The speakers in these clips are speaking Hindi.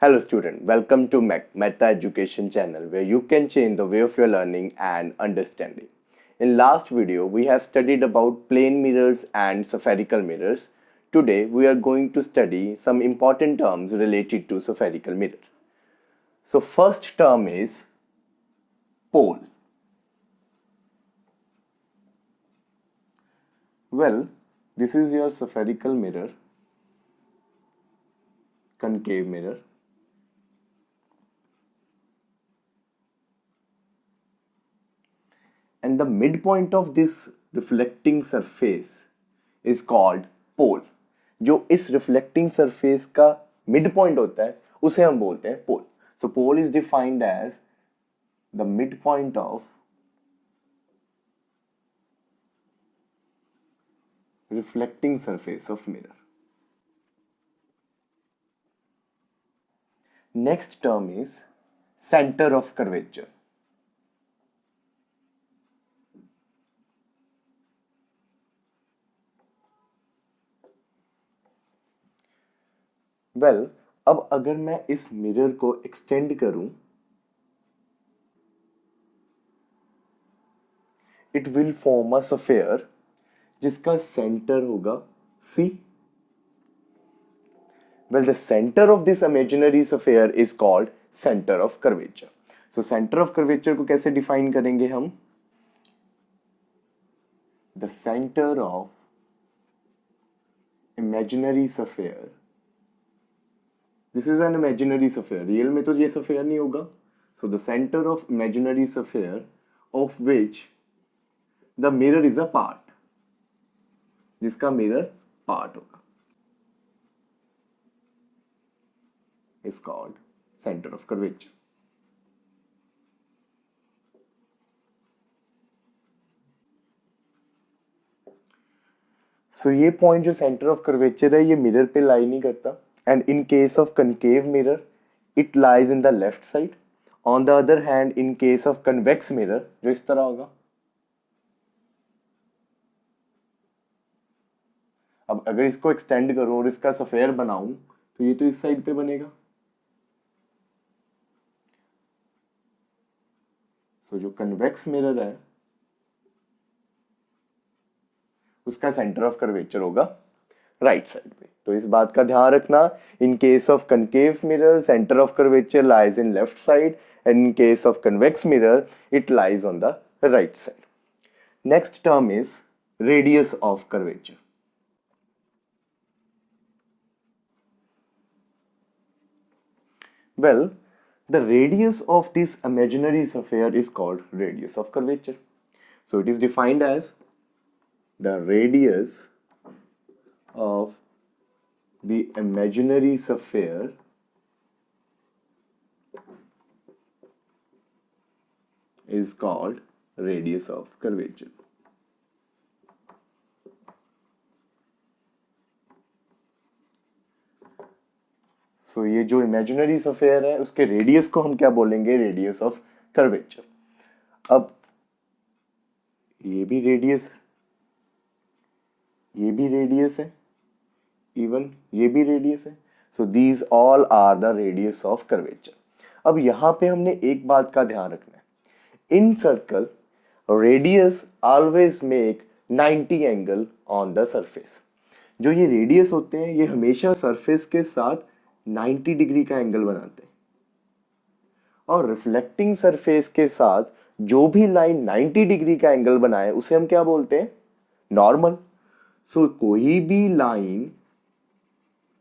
Hello student, welcome to Meta Education channel where you can change the way of your learning and understanding. In last video, we have studied about plane mirrors and spherical mirrors. Today, we are going to study some important terms related to spherical mirror. So first term is pole. Well, this is your spherical mirror, concave mirror. And the midpoint of this reflecting surface is called pole. जो इस reflecting surface का midpoint होता है उसे हम बोलते हैं pole. So pole is defined as the midpoint of reflecting surface of mirror. Next term is center of curvature. Well, अब अगर मैं इस मिरर को एक्सटेंड करूं, it will form a sphere जिसका सेंटर होगा C. Well, the center of this imaginary sphere is called center of curvature. So center of curvature को कैसे define करेंगे हम? The center of imaginary sphere. This is an imaginary sphere. Real में तो ये sphere नहीं होगा. So the center of imaginary sphere of which the mirror is a part. जिसका mirror part होगा is called center of curvature. So ये पॉइंट जो सेंटर ऑफ कर्वेचर है ये मिरर पे लाई नहीं करता and in case of concave mirror it lies in the left side. On the other hand in case of convex mirror जो इस तरह होगा. अब अगर इसको एक्सटेंड करूं और इसका स्फीयर बनाऊं तो ये तो इस साइड पे बनेगा. सो जो कन्वेक्स मिरर है उसका सेंटर ऑफ कर्वेचर होगा राइट साइड पे. तो इस बात का ध्यान रखना. इन case of concave mirror centre of curvature lies in left side and in case of convex mirror it lies on the right side. Next term is radius of curvature. Well, the radius of this imaginary sphere is called radius of curvature. So it is defined as the radius of the imaginary sphere is called radius of curvature. So ये जो imaginary sphere है उसके रेडियस को हम क्या बोलेंगे? Radius of curvature. अब ये भी रेडियस है, इवन ये भी रेडियस है. So these all are the radius of curvature. अब यहां पे हमने एक बात का ध्यान रखना है. In circle radius always make 90 angle on the surface. जो ये रेडियस होते हैं ये हमेशा सरफेस के साथ 90 डिग्री का एंगल बनाते हैं. और रिफ्लेक्टिंग सरफेस के साथ जो भी लाइन 90 डिग्री का एंगल बनाए उसे हम क्या बोलते हैं? नॉर्मल. सो कोई भी लाइन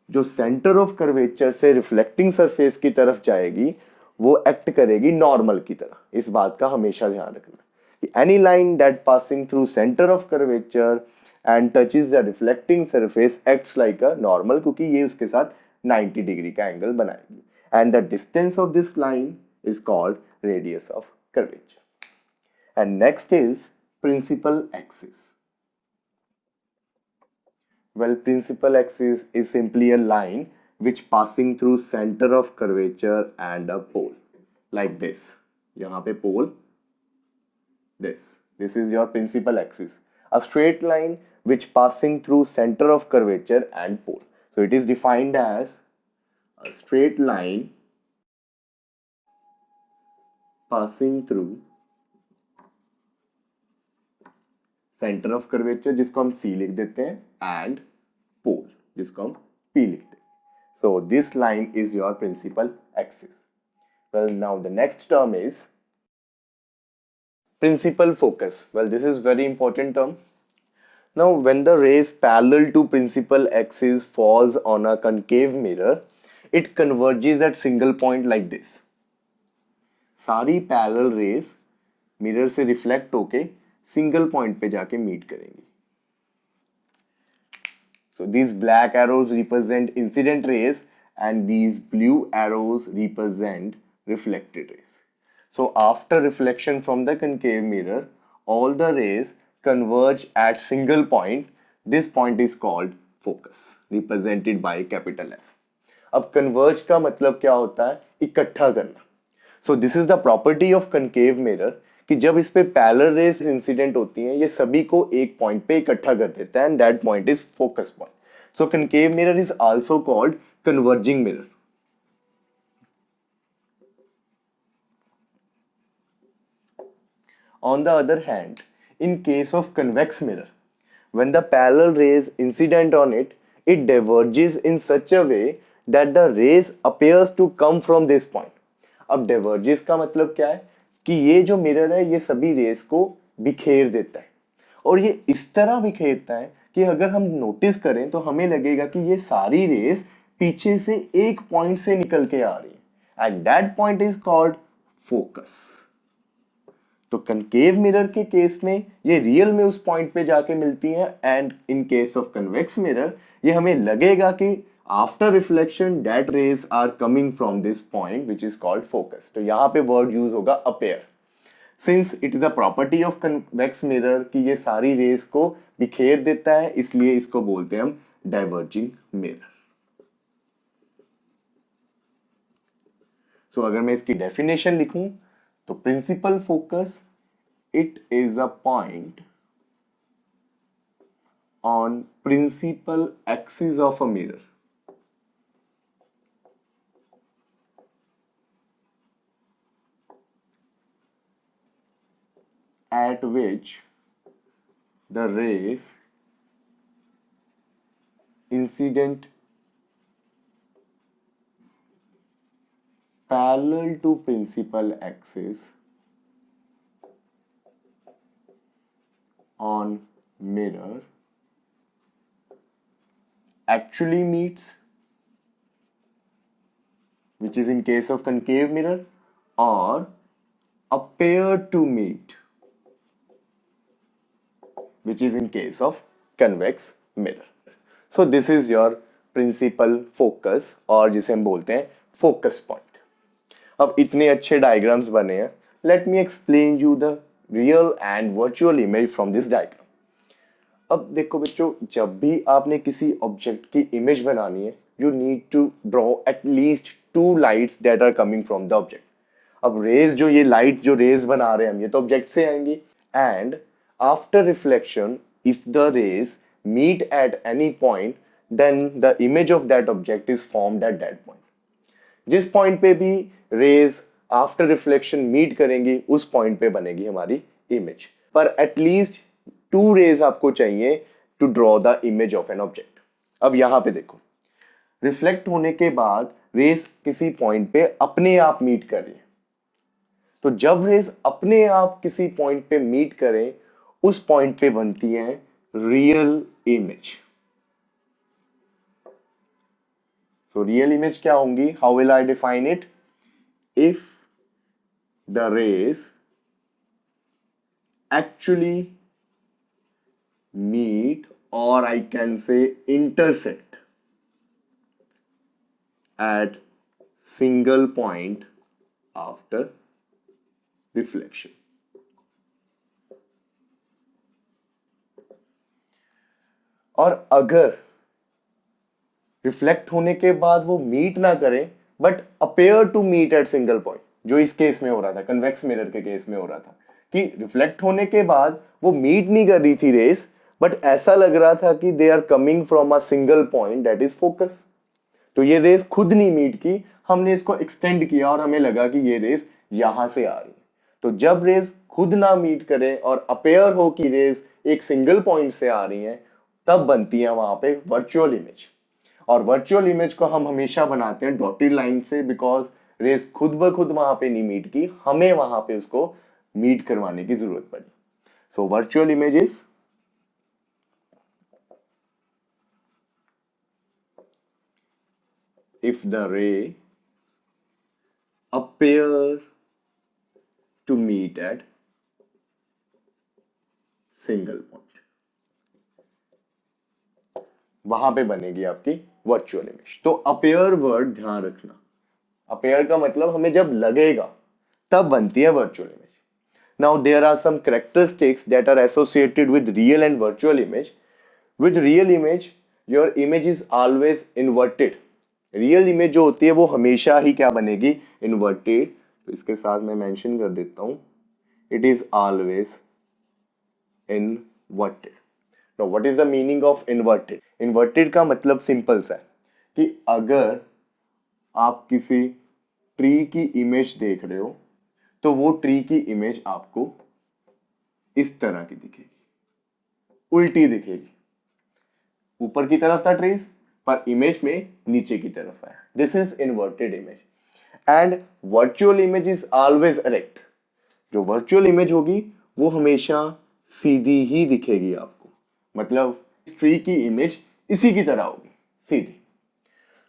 जो सेंटर ऑफ कर्वेचर से रिफ्लेक्टिंग सरफेस की तरफ जाएगी वो एक्ट करेगी नॉर्मल की तरह. इस बात का हमेशा ध्यान रखना कि any line that passing through centre of curvature and touches the reflecting surface acts like a normal, क्योंकि ये उसके साथ 90 डिग्री का एंगल बनाएगी. And the distance of this line is called radius of curvature. And next is principal axis. Well, principal axis is simply a line which passing through center of curvature and a pole like this. यहाँ पे pole, this is your principal axis. A straight line which passing through center of curvature and pole. So it is defined as a straight line passing through centre of curvature जिसको हम C लिख देते हैं एंड पोल जिसको हम P लिखते हैं. So this line is your principal axis. Well, now the next term is principal focus. Well, this is very important term. Now, when the rays parallel to principal axis falls on a concave mirror, it converges at single point like this. सारी parallel rays mirror से reflect होके single point पे जाके meet करेंगी. So these black arrows represent incident rays and these blue arrows represent reflected rays. So after reflection from the concave mirror, all the rays converge at single point. This point is called focus, represented by capital F. अब converge का मतलब क्या होता है? इकट्ठा करना. So this is the property of concave mirror कि जब इस पे parallel rays incident होती हैं ये सभी को एक point पे इकट्ठा कर देता है and that point is focus point. So concave mirror is also called converging mirror. On the other hand, in case of convex mirror, when the parallel rays incident on it, it diverges in such a way that the rays appears to come from this point. अब diverges का मतलब क्या है कि ये जो मिरर है ये सभी रेस को बिखेर देता है और ये इस तरह बिखेरता है कि अगर हम नोटिस करें तो हमें लगेगा कि ये सारी रेस पीछे से एक पॉइंट से निकल के आ रही है and that point is called focus. तो कनकेव मिरर के केस में ये रियल में उस पॉइंट पे जाके मिलती हैं and in case of convex mirror ये हमें लगेगा कि after reflection that rays are coming from this point which is called focus. तो यहाँ पे वर्ड यूज होगा appear since it is a property of convex mirror कि ये सारी रेज को बिखेर देता है इसलिए इसको बोलते हैं हम डाइवर्जिंग मिरर. सो अगर मैं इसकी डेफिनेशन लिखूं तो principal focus it is a point on principal axis of a mirror at which the rays incident parallel to principal axis on mirror actually meets, which is in case of concave mirror, or appear to meet, which is in case of convex mirror. So this is your principal focus और जिसे हम बोलते हैं focus point. अब इतने अच्छे डायग्राम्स बने हैं, let me explain you the real and virtual image from this diagram. अब देखो बच्चों जब भी आपने किसी ऑब्जेक्ट की इमेज बनानी है you need to draw at least two lights that are coming from the object. अब रेज जो ये लाइट जो रेज बना रहे हैं हम ये तो ऑब्जेक्ट से आएंगी and after reflection if the rays meet at any point then the image of that object is formed at that point. जिस पॉइंट पे भी रेज आफ्टर रिफ्लेक्शन मीट करेंगी उस पॉइंट पे बनेगी हमारी इमेज पर एटलीस्ट टू रेज आपको चाहिए to draw the image of an object. अब यहां पे देखो रिफ्लेक्ट होने के बाद रेज किसी पॉइंट पे अपने आप मीट कर रही है. तो जब रेज अपने आप किसी पॉइंट पे मीट करें उस पॉइंट पे बनती है रियल इमेज. सो रियल इमेज क्या होंगी? How will I define it? If the rays actually meet or I can say intersect at single point after reflection. और अगर रिफ्लेक्ट होने के बाद वो मीट ना करें but appear to meet at single point जो इस केस में हो रहा था कन्वेक्स मिरर के केस में हो रहा था कि रिफ्लेक्ट होने के बाद वो मीट नहीं कर रही थी रेस बट ऐसा लग रहा था कि they are coming from a single point that is focus. तो ये रेस खुद नहीं मीट की, हमने इसको एक्सटेंड किया और हमें लगा कि ये रेस यहां से आ रही है। तो जब रेस खुद ना मीट करे और अपेयर हो कि रेस एक सिंगल पॉइंट से आ रही है, तब बनती है वहां पे वर्चुअल इमेज। और वर्चुअल इमेज को हम हमेशा बनाते हैं डॉटेड लाइन से, बिकॉज रेस खुद ब खुद वहां पे नहीं मीट की, हमें वहां पे उसको मीट करवाने की जरूरत पड़ी। So virtual images if the ray appear to meet at single point, वहां पे बनेगी आपकी वर्चुअल इमेज। तो अपेयर वर्ड ध्यान रखना, अपेयर का मतलब हमें जब लगेगा तब बनती है virtual image. Now there are some characteristics that are associated with real and virtual image. With real image your image is always inverted. Real image जो होती है वो हमेशा ही क्या बनेगी, इन्वर्टेड। तो इसके साथ मैं मेंशन कर देता हूं, it is always inverted. Now what is the meaning of inverted? Inverted का मतलब सिंपल सा है कि अगर आप किसी ट्री की इमेज देख रहे हो तो वो ट्री की इमेज आपको इस तरह की दिखेगी, उल्टी दिखेगी। ऊपर की तरफ था ट्रीज, पर इमेज में नीचे की तरफ है। This is inverted image. And virtual image is always erect. जो वर्चुअल इमेज होगी वो हमेशा सीधी ही दिखेगी आपको, मतलब ट्री की इमेज इसी की तरह होगी, सीधी।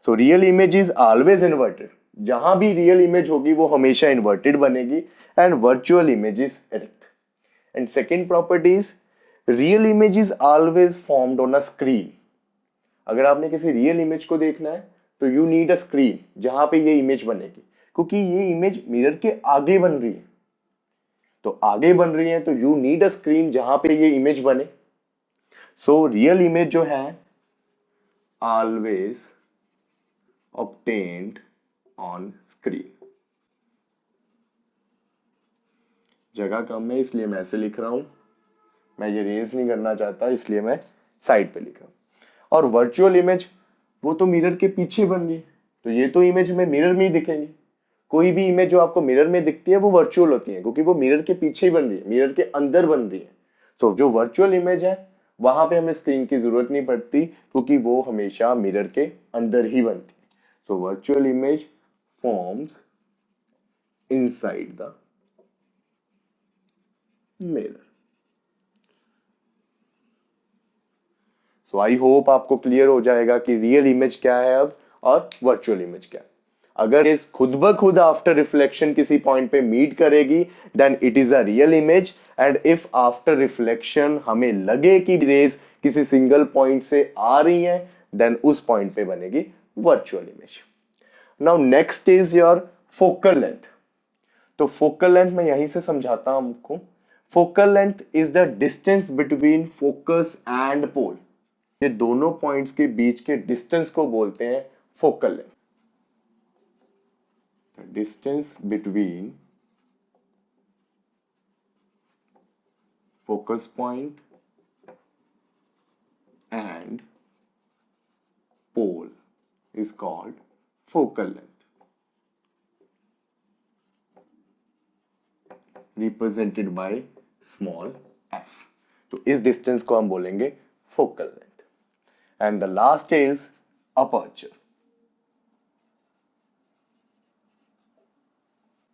So real image is always inverted. जहां भी रियल इमेज होगी वो हमेशा इन्वर्टेड बनेगी, and virtual image is erect. And second property is real image is always formed on a screen. अगर आपने किसी रियल इमेज को देखना है तो यू नीड अ स्क्रीन जहां पे ये इमेज बनेगी, क्योंकि ये इमेज मिरर के आगे बन रही है। तो आगे बन रही है तो यू नीड अ स्क्रीन जहां पे ये इमेज बने। सो रियल इमेज जो है ऑलवेज ऑब्टेन्ड ऑन स्क्रीन। जगह कम है इसलिए मैं ऐसे लिख रहा हूं, मैं ये रेज नहीं करना चाहता इसलिए मैं साइड पे लिख रहा हूं। और वर्चुअल इमेज वो तो मिरर के पीछे बन रही है, तो ये तो इमेज हमें मिरर में ही दिखेंगी। कोई भी इमेज जो आपको मिरर में दिखती है वो वर्चुअल होती है, क्योंकि वो मिरर के पीछे ही बन रही है, मिरर के अंदर बन रही है। तो जो वर्चुअल इमेज है वहां पे हमें स्क्रीन की जरूरत नहीं पड़ती, क्योंकि वो हमेशा मिरर के अंदर ही बनती है। So virtual image forms inside the mirror. So I hope आपको क्लियर हो जाएगा कि रियल इमेज क्या है अब और वर्चुअल इमेज क्या है। अगर इस खुद ब खुद आफ्टर रिफ्लेक्शन किसी पॉइंट पे मीट करेगी then it is a real image, and if after reflection हमें लगे कि रेस किसी सिंगल पॉइंट से आ रही है देन उस पॉइंट पे बनेगी virtual image. Now next is your focal length. तो फोकल लेंथ मैं यहीं से समझाता हूं आपको। Focal length is the distance between focus and pole. ये दोनों पॉइंट्स के बीच के डिस्टेंस को बोलते हैं focal length. Distance between focus point and pole is called focal length, represented by small F. तो इस डिस्टेंस को हम बोलेंगे focal length. And the last is aperture.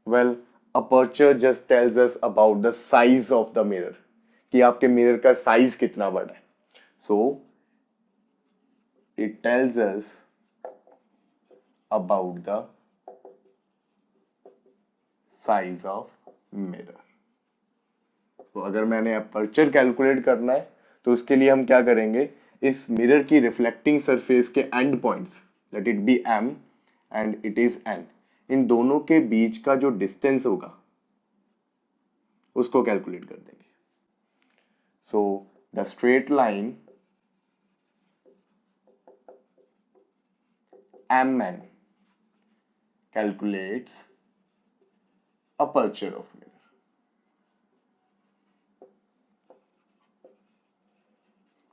Well, aperture just tells us about the size of the mirror, कि आपके मिरर का साइज कितना बड़ा है। So it tells us about the size of mirror. तो अगर मैंने अपर्चर कैलकुलेट करना है तो उसके लिए हम क्या करेंगे, इस मिरर की रिफ्लेक्टिंग सरफेस के and points, let it be m and it is n, इन दोनों के बीच का जो डिस्टेंस होगा उसको कैलकुलेट कर देंगे। So the straight line mn calculates aperture of mirror।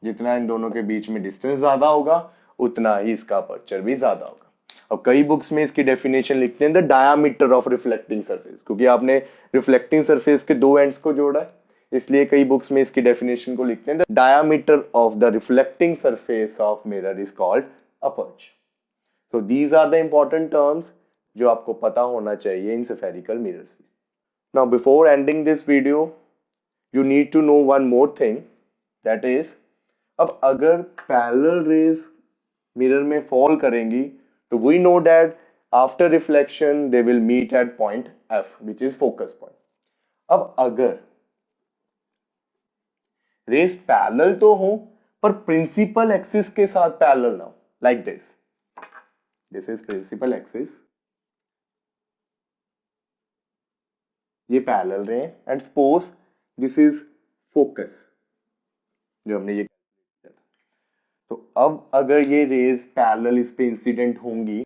जितना इन दोनों के बीच में डिस्टेंस ज्यादा होगा उतना ही इसका अपर्चर भी ज्यादा होगा। अब कई बुक्स में इसकी डेफिनेशन लिखते हैं the diameter of reflecting surface, क्योंकि आपने रिफ्लेक्टिंग सरफेस के दो एंड्स को जोड़ा है, इसलिए कई बुक्स में इसकी डेफिनेशन को लिखते हैं the diameter of the reflecting surface of mirror is called aperture. So these are the important terms जो आपको पता होना चाहिए इन स्फेरिकल मिरर्स में। Now before ending this video you need to know one more thing, that is अब अगर पैरेलल रेज मिरर में फॉल करेंगी तो we know that after reflection they will meet at point F which is focus point. अब अगर रेज पैरेलल तो हो पर प्रिंसिपल एक्सिस के साथ पैरेलल ना हो, like this is principal axis, ये पैरेलल रहे and suppose this is focus जो हमने ये किया था। तो अब अगर ये रेज पैरेलल इस पे इंसिडेंट होंगी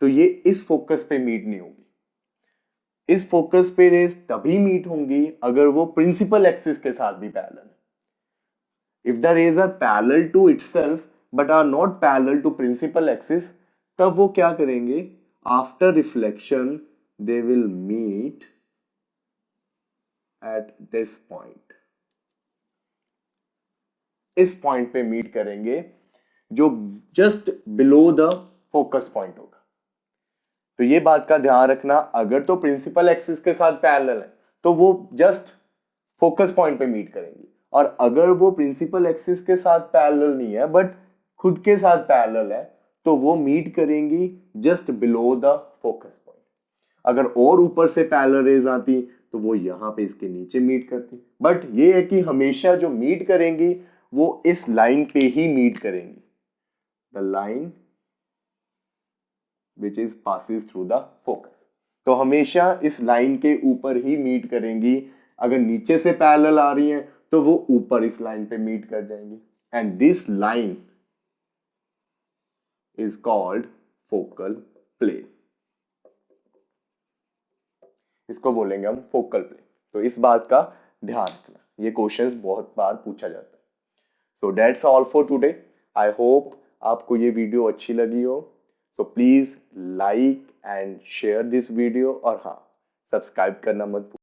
तो ये इस फोकस पे मीट नहीं होगी। इस फोकस पे रेज तभी मीट होंगी अगर वो प्रिंसिपल एक्सिस के साथ भी पैरेलल है। If the rays are parallel to itself but are not parallel to principal axis, तब वो क्या करेंगे, after reflection they will meet at this point, इस पॉइंट पे मीट करेंगे जो just below the focus point होगा। तो ये बात का ध्यान रखना, अगर तो प्रिंसिपल एक्सिस के साथ पैरेलल है तो वो जस्ट फोकस पॉइंट पे मीट करेंगे, और अगर वो प्रिंसिपल एक्सिस के साथ पैरेलल नहीं है बट खुद के साथ पैरेलल है तो वो मीट करेंगी just below the focus point. अगर और ऊपर से पैरेलल रेज आती तो वो यहां पे इसके नीचे मीट करती, बट ये है कि हमेशा जो मीट करेंगी वो इस लाइन पे ही मीट करेंगी, the line which is passes through the focus. तो हमेशा इस लाइन के ऊपर ही मीट करेंगी। अगर नीचे से पैरेलल आ रही हैं तो वो ऊपर इस लाइन पे मीट कर जाएंगी, and this line is called focal plane. इसको बोलेंगे हम फोकल प्लेन। तो इस बात का ध्यान रखना, ये क्वेश्चंस बहुत बार पूछा जाता है। So that's all for today. I hope आपको ये वीडियो अच्छी लगी हो। So please like and share this video, और हाँ, सब्सक्राइब करना मत भूलिए।